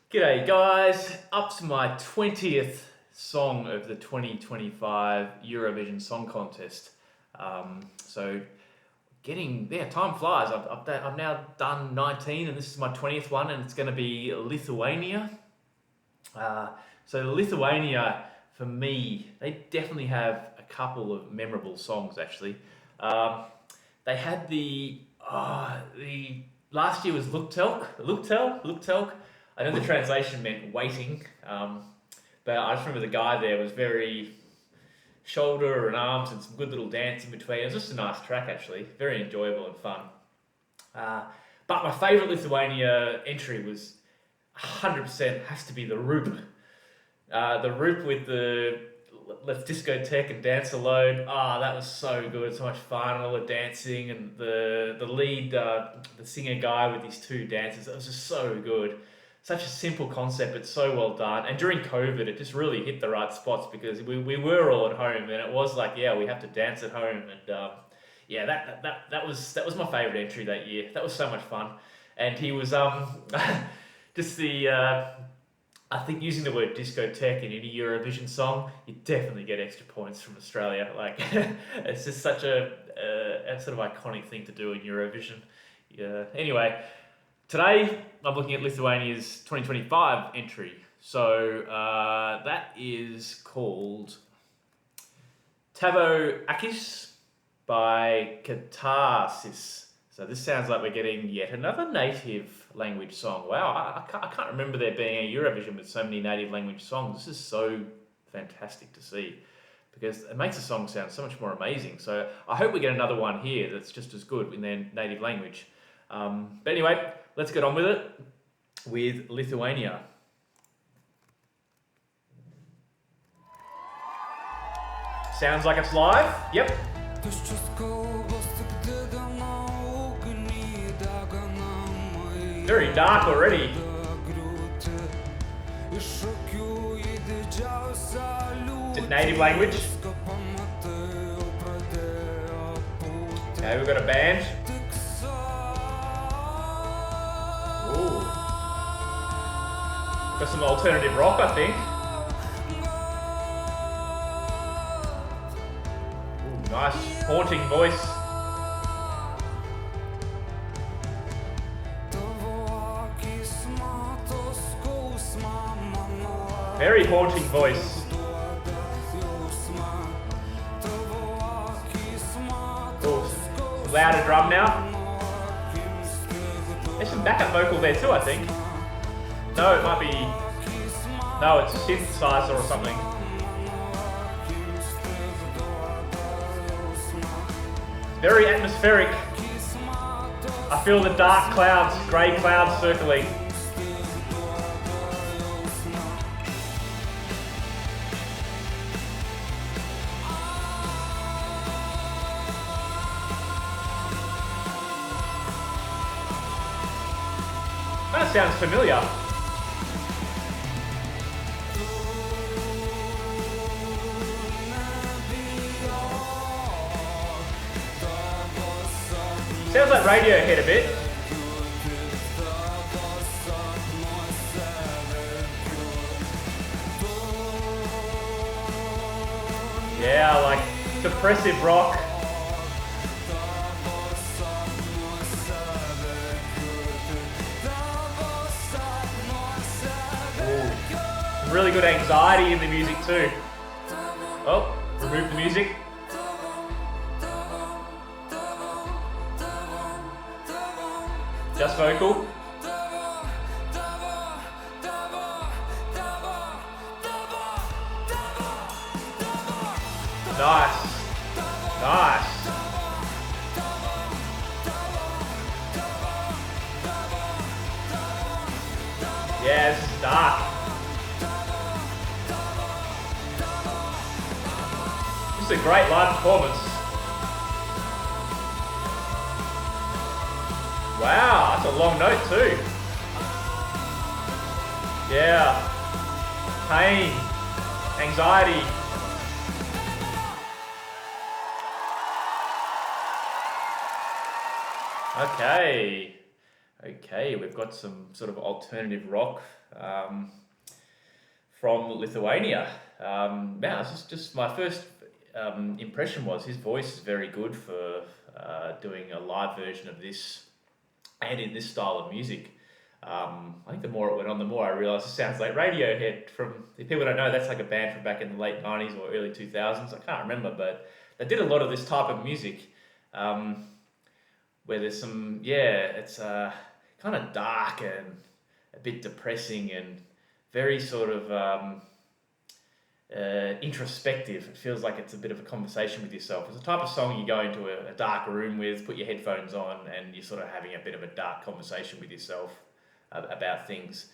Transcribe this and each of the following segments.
G'day guys, up to my 20th song of the 2025 Eurovision Song Contest. So time flies. I've now done 19 and this is my 20th one and it's going to be Lithuania. So Lithuania, for me, they definitely have a couple of memorable songs actually. They had the last year was Luktelk. I know the translation meant waiting, but I just remember the guy there was very shoulder and arms and some good little dance in between. It was just a nice track actually, very enjoyable and fun. But my favourite Lithuania entry was 100% has to be the Roop. The Roop with the Let's Discotheque and Dance Alone. That was so good, so much fun, all the dancing and the lead, the singer guy with these two dancers. It was just so good. Such a simple concept, but so well done. And during COVID, it just really hit the right spots because we were all at home, and it was like, yeah, we have to dance at home, and that was my favourite entry that year. That was so much fun, and he was just the I think using the word discotheque in any Eurovision song, you definitely get extra points from Australia. Like it's just such a sort of iconic thing to do in Eurovision. Yeah. Anyway. Today, I'm looking at Lithuania's 2025 entry. So that is called Tavo akys by Katarsis. So this sounds like we're getting yet another native language song. Wow, I can't remember there being a Eurovision with so many native language songs. This is so fantastic to see because it makes the song sound so much more amazing. So I hope we get another one here that's just as good in their native language. But anyway, let's get on with it with Lithuania. Sounds like it's live. Yep. Very dark already. Is it native language? Okay, we've got a band. Got some alternative rock, I think. Ooh, nice haunting voice. Very haunting voice. Ooh, louder drum now. There's some backup vocal there too, I think. No, it might be... No, it's a synthesizer or something. Very atmospheric. I feel the dark clouds, grey clouds circling. That sounds familiar. Sounds like Radiohead a bit. Yeah, like depressive rock. Ooh. Really good anxiety in the music too. Oh, remove the music. Just vocal. Nice. Nice. Yeah, this is dark. This is a great live performance. Wow, that's a long note too. Yeah. Pain. Anxiety. Okay. Okay, we've got some sort of alternative rock um, from Lithuania. Man, it's just my first impression was his voice is very good for doing a live version of this and in this style of music. I think the more it went on, the more I realised it sounds like Radiohead. From if people don't know, that's like a band from back in the late '90s or early 2000s. I can't remember, but they did a lot of this type of music, where there's some it's kind of dark and a bit depressing and very sort of introspective. It feels like it's a bit of a conversation with yourself. It's the type of song you go into a dark room with, put your headphones on, and you're sort of having a bit of a dark conversation with yourself about things.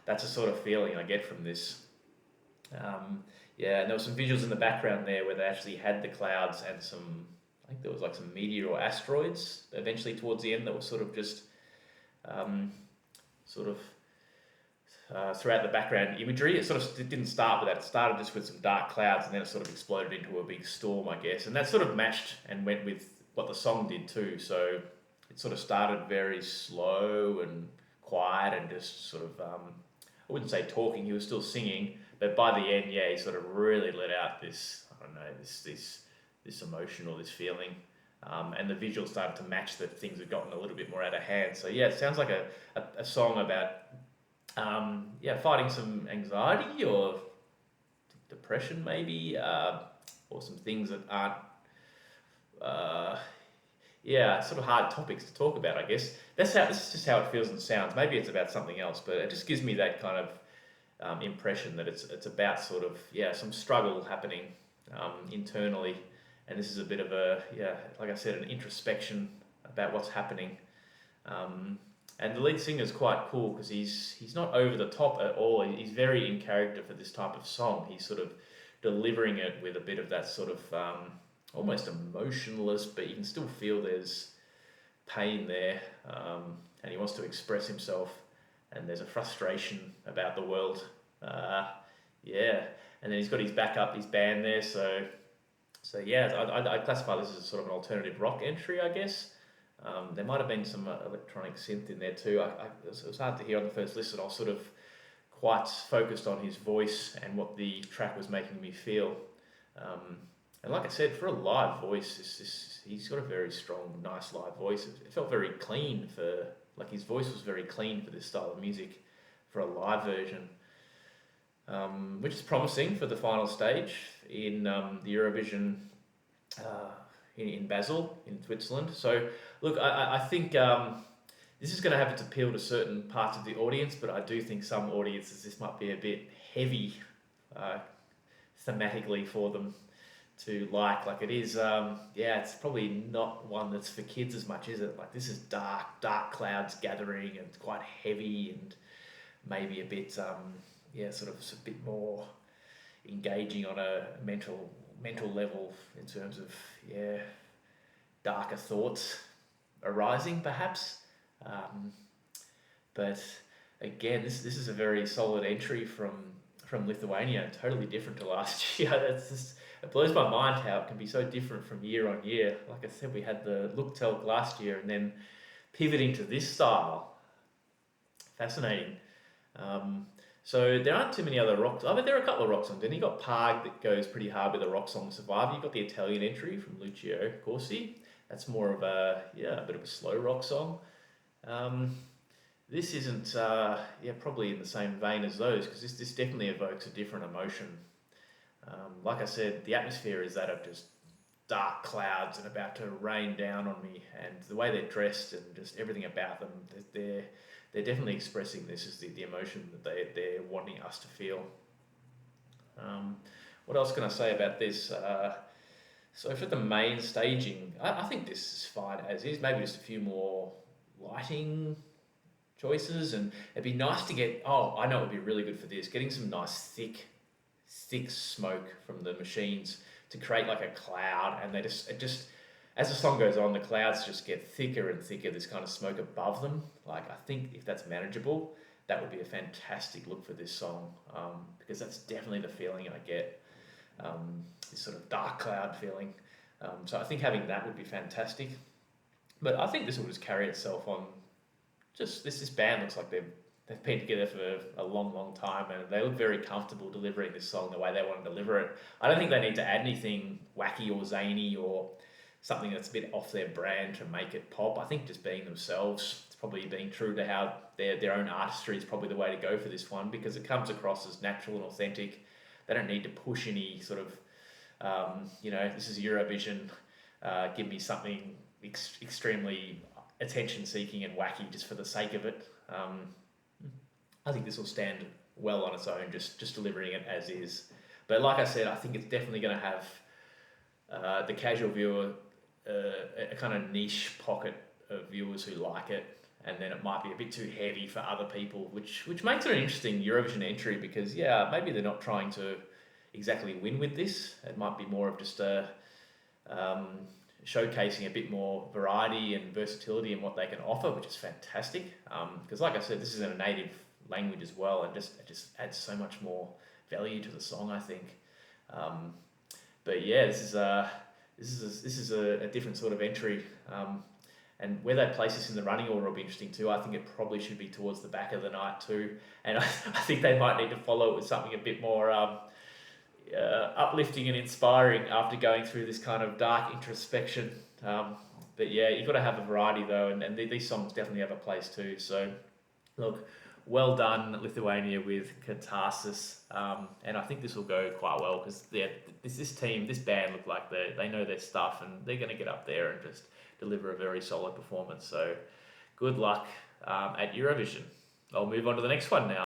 That's the sort of feeling I get from this. And there were some visuals in the background there where they actually had the clouds and some, I think there was like some meteor or asteroids eventually towards the end that were sort of just throughout the background imagery. It didn't start with that. It started just with some dark clouds, and then it sort of exploded into a big storm, I guess. And that sort of matched and went with what the song did too. So it sort of started very slow and quiet and just sort of, I wouldn't say talking, he was still singing, but by the end, he sort of really let out this, I don't know, this emotion or this feeling. And the visuals started to match that things had gotten a little bit more out of hand. So it sounds like a song about fighting some anxiety or depression maybe, or some things that aren't, sort of hard topics to talk about, I guess. This is just how it feels and sounds. Maybe it's about something else, but it just gives me that kind of impression that it's about sort of, some struggle happening internally. And this is a bit of like I said, an introspection about what's happening. And the lead singer is quite cool because he's not over the top at all. He's very in character for this type of song. He's sort of delivering it with a bit of that sort of almost emotionless, but you can still feel there's pain there. And he wants to express himself. And there's a frustration about the world. And then he's got his backup, his band there. So I classify this as sort of an alternative rock entry, I guess. There might have been some electronic synth in there too. It was hard to hear on the first listen. I was sort of quite focused on his voice and what the track was making me feel. And like I said, for a live voice, he's got a very strong, nice live voice. It felt very clean his voice was very clean for this style of music for a live version. Which is promising for the final stage in the Eurovision in Basel, in Switzerland. So, look, I think this is going to have its appeal to certain parts of the audience, but I do think some audiences, this might be a bit heavy thematically for them to like. Like it is, it's probably not one that's for kids as much, is it? Like this is dark clouds gathering and it's quite heavy and maybe a bit, sort of a bit more engaging on a mental level in terms of, darker thoughts arising perhaps. But again, this is a very solid entry from Lithuania, totally different to last year. It blows my mind how it can be so different from year on year. Like I said, we had the Look Telk last year and then pivoting to this style. Fascinating. So there aren't too many other rock. I mean, there are a couple of rock songs. Then you got Pag that goes pretty hard with a rock song, Survivor. You got the Italian entry from Lucio Corsi. That's more of a bit of a slow rock song. This isn't probably in the same vein as those because this definitely evokes a different emotion. Like I said, the atmosphere is that of just dark clouds and about to rain down on me, and the way they're dressed and just everything about them, they're definitely expressing this as the emotion that they're wanting us to feel. What else can I say about this? So for the main staging, I think this is fine as is. Maybe just a few more lighting choices, and it'd be nice to get. Oh, I know it would be really good for this. Getting some nice thick smoke from the machines to create like a cloud, and it just as the song goes on, the clouds just get thicker and thicker. This kind of smoke above them. Like I think if that's manageable, that would be a fantastic look for this song, because that's definitely the feeling I get. This sort of dark cloud feeling. So I think having that would be fantastic. But I think this will just carry itself on just this band looks like they've been together for a long time, and they look very comfortable delivering this song the way they want to deliver it. I don't think they need to add anything wacky or zany or something that's a bit off their brand to make it pop. I think just being themselves, it's probably being true to how their own artistry is probably the way to go for this one, because it comes across as natural and authentic. They don't need to push any sort of, this is Eurovision, give me something extremely attention-seeking and wacky just for the sake of it. I think this will stand well on its own, just delivering it as is. But like I said, I think it's definitely going to have the casual viewer, a kind of niche pocket of viewers who like it, and then it might be a bit too heavy for other people, which makes it an interesting Eurovision entry, because maybe they're not trying to exactly win with this. It might be more of just showcasing a bit more variety and versatility in what they can offer, which is fantastic. Because like I said, this is in a native language as well, and it just adds so much more value to the song, I think. But yeah, this is a different sort of entry. And where they place this in the running order will be interesting too. I think it probably should be towards the back of the night too. And I think they might need to follow it with something a bit more uplifting and inspiring after going through this kind of dark introspection. But yeah, you've got to have a variety though, and these songs definitely have a place too. So look, well done Lithuania with Katarsis. And I think this will go quite well, because this band look like they know their stuff, and they're going to get up there and just deliver a very solid performance. So good luck at Eurovision. I'll move on to the next one now.